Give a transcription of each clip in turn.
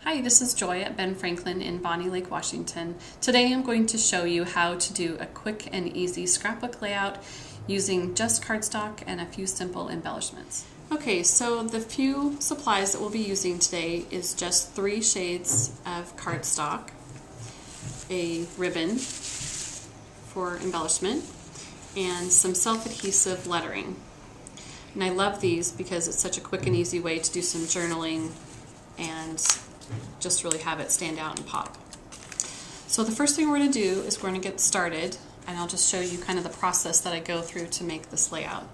Hi, this is Joy at Ben Franklin in Bonney Lake, Washington. Today I'm going to show you how to do a quick and easy scrapbook layout using just cardstock and a few simple embellishments. Okay, so the few supplies that we'll be using today is just 3 shades of cardstock, a ribbon for embellishment, and some self-adhesive lettering. And I love these because it's such a quick and easy way to do some journaling and just really have it stand out and pop. So the first thing we're going to do is we're going to get started, and I'll just show you kind of the process that I go through to make this layout.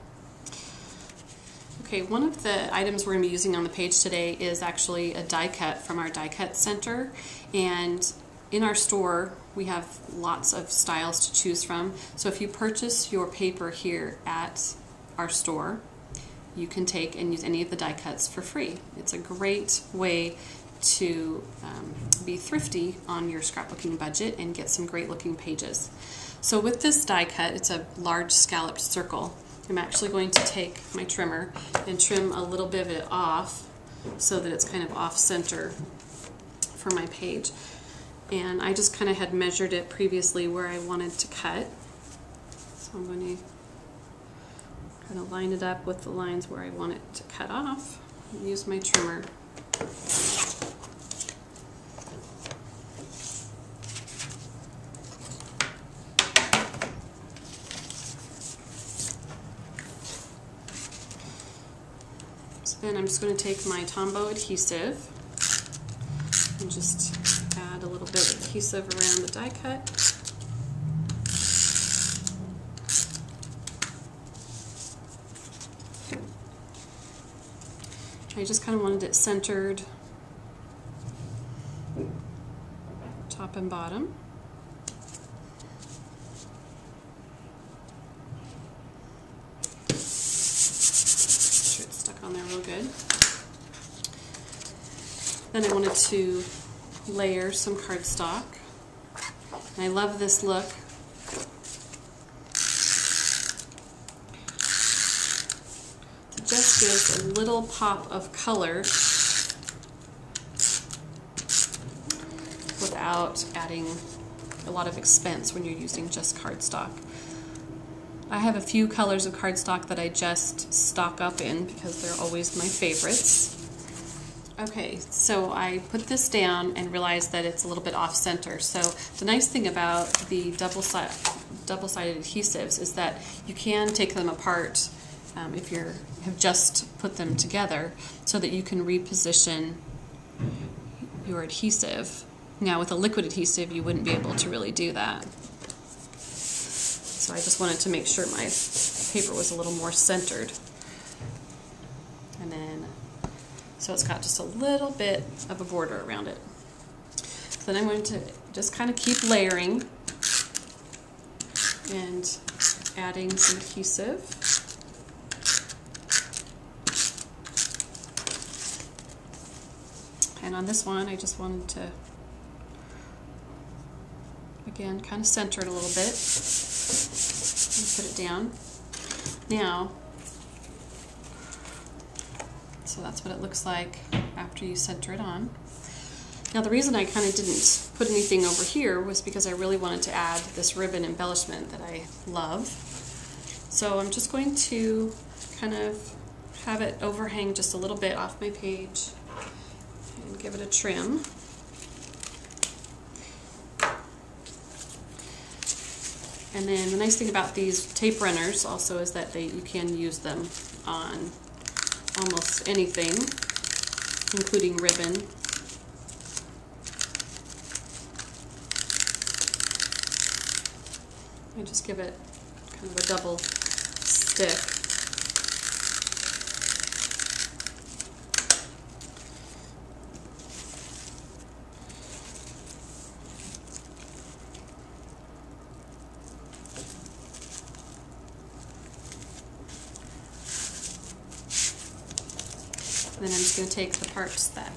Okay, one of the items we're going to be using on the page today is actually a die cut from our die cut center, and in our store we have lots of styles to choose from. So if you purchase your paper here at our store, you can take and use any of the die cuts for free. It's a great way to be thrifty on your scrapbooking budget and get some great looking pages. So with this die cut, it's a large scalloped circle. I'm actually going to take my trimmer and trim a little bit of it off so that it's kind of off center for my page. And I just kind of had measured it previously where I wanted to cut. So I'm going to kind of line it up with the lines where I want it to cut off and use my trimmer. So then I'm just going to take my Tombow adhesive and just add a little bit of adhesive around the die cut. I just kind of wanted it centered, top and bottom. Make sure it's stuck on there real good. Then I wanted to layer some cardstock. And I love this look. Just gives a little pop of color without adding a lot of expense when you're using just cardstock. I have a few colors of cardstock that I just stock up in because they're always my favorites. Okay, so I put this down and realized that it's a little bit off center. So the nice thing about the double-sided adhesives is that you can take them apart if you have just put them together so that you can reposition your adhesive. Now with a liquid adhesive you wouldn't be able to really do that. So I just wanted to make sure my paper was a little more centered. And then, so it's got just a little bit of a border around it. So then I'm going to just kind of keep layering and adding some adhesive. And on this one, I just wanted to, again, kind of center it a little bit and put it down. Now, so that's what it looks like after you center it on. Now the reason I kind of didn't put anything over here was because I really wanted to add this ribbon embellishment that I love. So I'm just going to kind of have it overhang just a little bit off my page. Give it a trim. And then the nice thing about these tape runners also is that you can use them on almost anything, including ribbon. I just give it kind of a double stick. Then I'm just going to take the parts that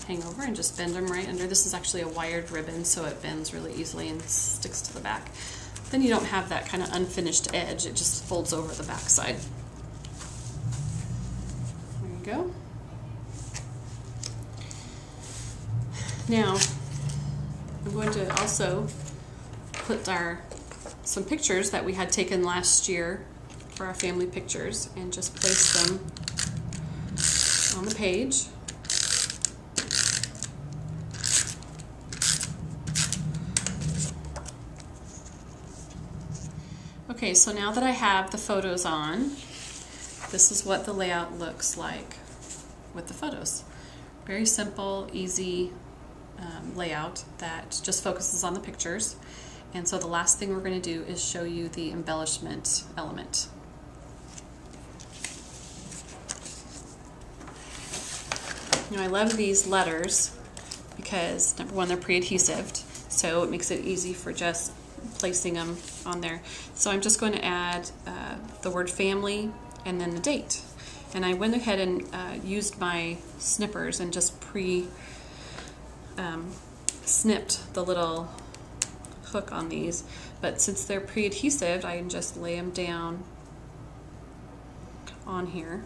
hang over and just bend them right under. This is actually a wired ribbon, so it bends really easily and sticks to the back. Then you don't have that kind of unfinished edge, it just folds over the back side. There you go. Now, I'm going to also put some pictures that we had taken last year for our family pictures and just place them on the page. Okay, so now that I have the photos on, this is what the layout looks like with the photos. Very simple, easy layout that just focuses on the pictures. And so the last thing we're going to do is show you the embellishment element. Now, I love these letters because, number one, they're pre-adhesive, so it makes it easy for just placing them on there. So I'm just going to add the word family and then the date. And I went ahead and used my snippers and just snipped the little hook on these. But since they're pre-adhesive, I can just lay them down on here.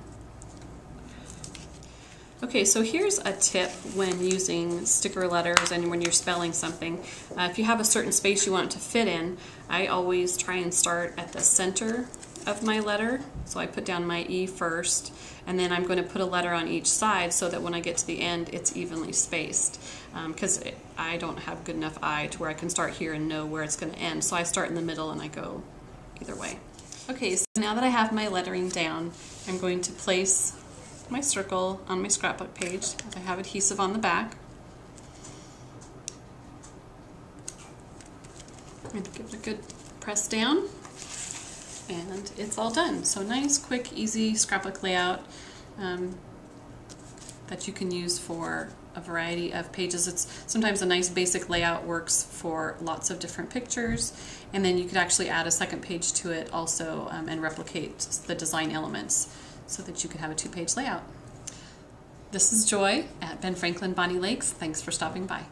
Okay, so here's a tip when using sticker letters and when you're spelling something. If you have a certain space you want it to fit in, I always try and start at the center of my letter. So I put down my E first, and then I'm going to put a letter on each side so that when I get to the end, it's evenly spaced. Because I don't have good enough eye to where I can start here and know where it's going to end. So I start in the middle and I go either way. Okay, so now that I have my lettering down, I'm going to place my circle on my scrapbook page. I have adhesive on the back. I'm going to give it a good press down, and it's all done. So nice, quick, easy scrapbook layout that you can use for a variety of pages. It's sometimes a nice basic layout works for lots of different pictures, and then you could actually add a second page to it also and replicate the design elements so that you could have a two-page layout. This is Joy at Ben Franklin Bonney Lakes. Thanks for stopping by.